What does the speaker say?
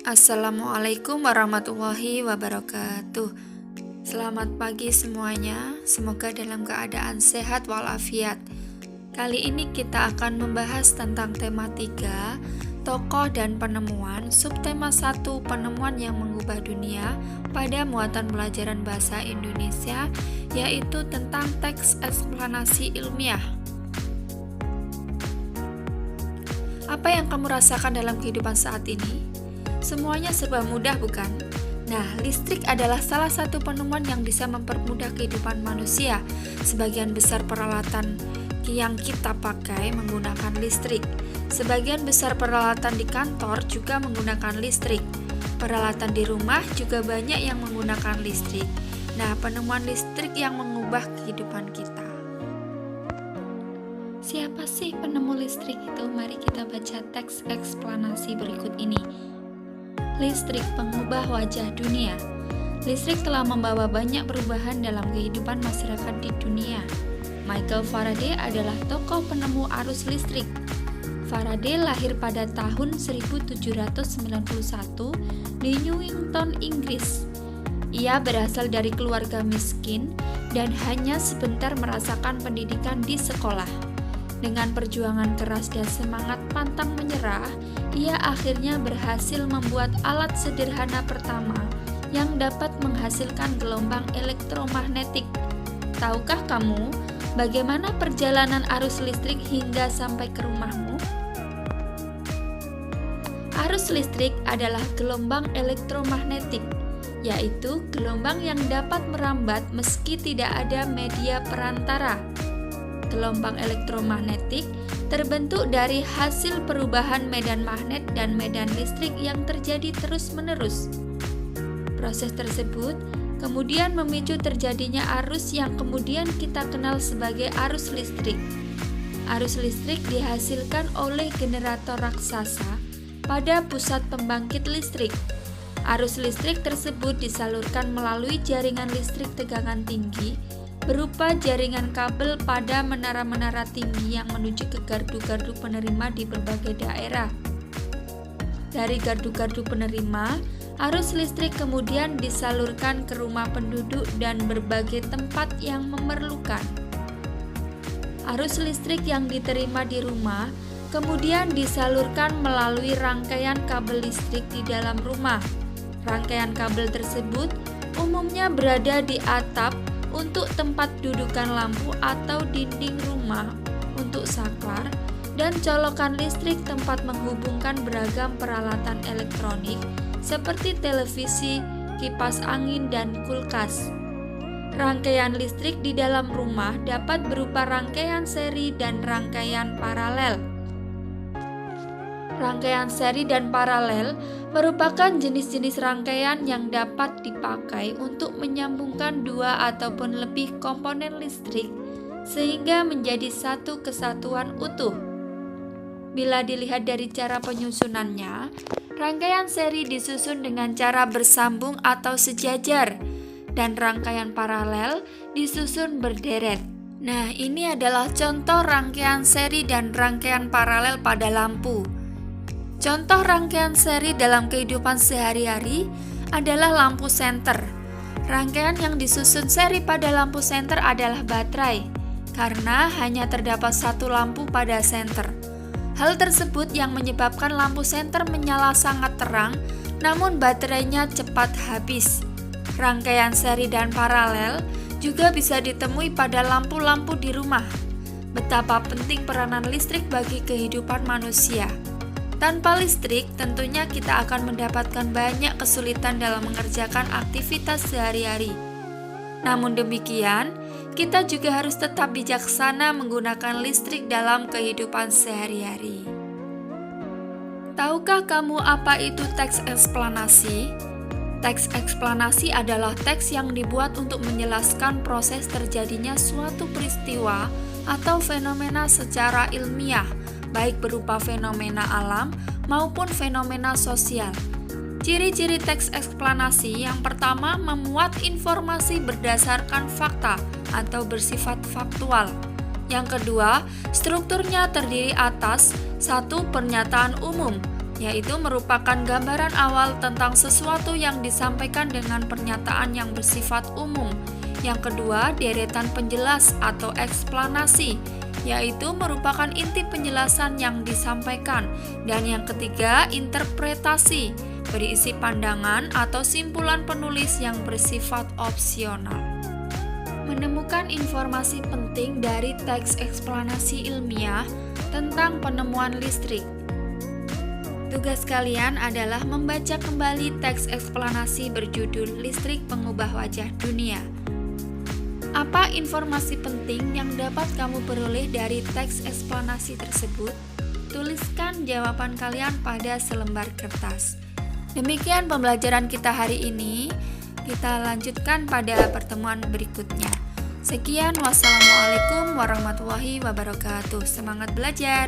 Assalamualaikum warahmatullahi wabarakatuh. Selamat pagi semuanya, semoga dalam keadaan sehat walafiat. Kali ini kita akan membahas tentang tema 3, tokoh dan penemuan, subtema 1, penemuan yang mengubah dunia pada muatan pelajaran bahasa Indonesia, yaitu tentang teks eksplanasi ilmiah. Apa yang kamu rasakan dalam kehidupan saat ini? Semuanya serba mudah, bukan? Nah, listrik adalah salah satu penemuan yang bisa mempermudah kehidupan manusia. Sebagian besar peralatan yang kita pakai menggunakan listrik. Sebagian besar peralatan di kantor juga menggunakan listrik. Peralatan di rumah juga banyak yang menggunakan listrik. Nah, penemuan listrik yang mengubah kehidupan kita. Siapa sih penemu listrik itu? Mari kita baca teks eksplanasi berikut ini. Listrik, pengubah wajah dunia. Listrik telah membawa banyak perubahan dalam kehidupan masyarakat di dunia. Michael Faraday adalah tokoh penemu arus listrik. Faraday lahir pada tahun 1791 di Newington, Inggris. Ia berasal dari keluarga miskin dan hanya sebentar merasakan pendidikan di sekolah. Dengan perjuangan keras dan semangat pantang menyerah, ia akhirnya berhasil membuat alat sederhana pertama yang dapat menghasilkan gelombang elektromagnetik. Tahukah kamu bagaimana perjalanan arus listrik hingga sampai ke rumahmu? Arus listrik adalah gelombang elektromagnetik, yaitu gelombang yang dapat merambat meski tidak ada media perantara. Gelombang elektromagnetik terbentuk dari hasil perubahan medan magnet dan medan listrik yang terjadi terus-menerus. Proses tersebut kemudian memicu terjadinya arus yang kemudian kita kenal sebagai arus listrik. Arus listrik dihasilkan oleh generator raksasa pada pusat pembangkit listrik. Arus listrik tersebut disalurkan melalui jaringan listrik tegangan tinggi berupa jaringan kabel pada menara-menara tinggi yang menuju ke gardu-gardu penerima di berbagai daerah. Dari gardu-gardu penerima, arus listrik kemudian disalurkan ke rumah penduduk dan berbagai tempat yang memerlukan. Arus listrik yang diterima di rumah kemudian disalurkan melalui rangkaian kabel listrik di dalam rumah. Rangkaian kabel tersebut umumnya berada di atap untuk tempat dudukan lampu atau dinding rumah untuk saklar, dan colokan listrik tempat menghubungkan beragam peralatan elektronik seperti televisi, kipas angin, dan kulkas. Rangkaian listrik di dalam rumah dapat berupa rangkaian seri dan rangkaian paralel. Rangkaian seri dan paralel merupakan jenis-jenis rangkaian yang dapat dipakai untuk menyambungkan dua ataupun lebih komponen listrik sehingga menjadi satu kesatuan utuh. Bila dilihat dari cara penyusunannya, rangkaian seri disusun dengan cara bersambung atau sejajar dan rangkaian paralel disusun berderet. Nah, ini adalah contoh rangkaian seri dan rangkaian paralel pada lampu. Contoh rangkaian seri dalam kehidupan sehari-hari adalah lampu senter. Rangkaian yang disusun seri pada lampu senter adalah baterai, karena hanya terdapat satu lampu pada senter. Hal tersebut yang menyebabkan lampu senter menyala sangat terang, namun baterainya cepat habis. Rangkaian seri dan paralel juga bisa ditemui pada lampu-lampu di rumah. Betapa penting peranan listrik bagi kehidupan manusia. Tanpa listrik, tentunya kita akan mendapatkan banyak kesulitan dalam mengerjakan aktivitas sehari-hari. Namun demikian, kita juga harus tetap bijaksana menggunakan listrik dalam kehidupan sehari-hari. Tahukah kamu apa itu teks eksplanasi? Teks eksplanasi adalah teks yang dibuat untuk menjelaskan proses terjadinya suatu peristiwa atau fenomena secara ilmiah, baik berupa fenomena alam maupun fenomena sosial. Ciri-ciri teks eksplanasi yang pertama, memuat informasi berdasarkan fakta atau bersifat faktual. Yang kedua, strukturnya terdiri atas 1. Pernyataan umum, yaitu merupakan gambaran awal tentang sesuatu yang disampaikan dengan pernyataan yang bersifat umum. Yang kedua, deretan penjelas atau eksplanasi, yaitu merupakan inti penjelasan yang disampaikan. Dan yang ketiga, interpretasi, berisi pandangan atau simpulan penulis yang bersifat opsional. Menemukan informasi penting dari teks eksplanasi ilmiah tentang penemuan listrik. Tugas kalian adalah membaca kembali teks eksplanasi berjudul Listrik Pengubah Wajah Dunia. Apa informasi penting yang dapat kamu peroleh dari teks eksplanasi tersebut? Tuliskan jawaban kalian pada selembar kertas. Demikian pembelajaran kita hari ini. Kita lanjutkan pada pertemuan berikutnya. Sekian, wassalamualaikum warahmatullahi wabarakatuh. Semangat belajar!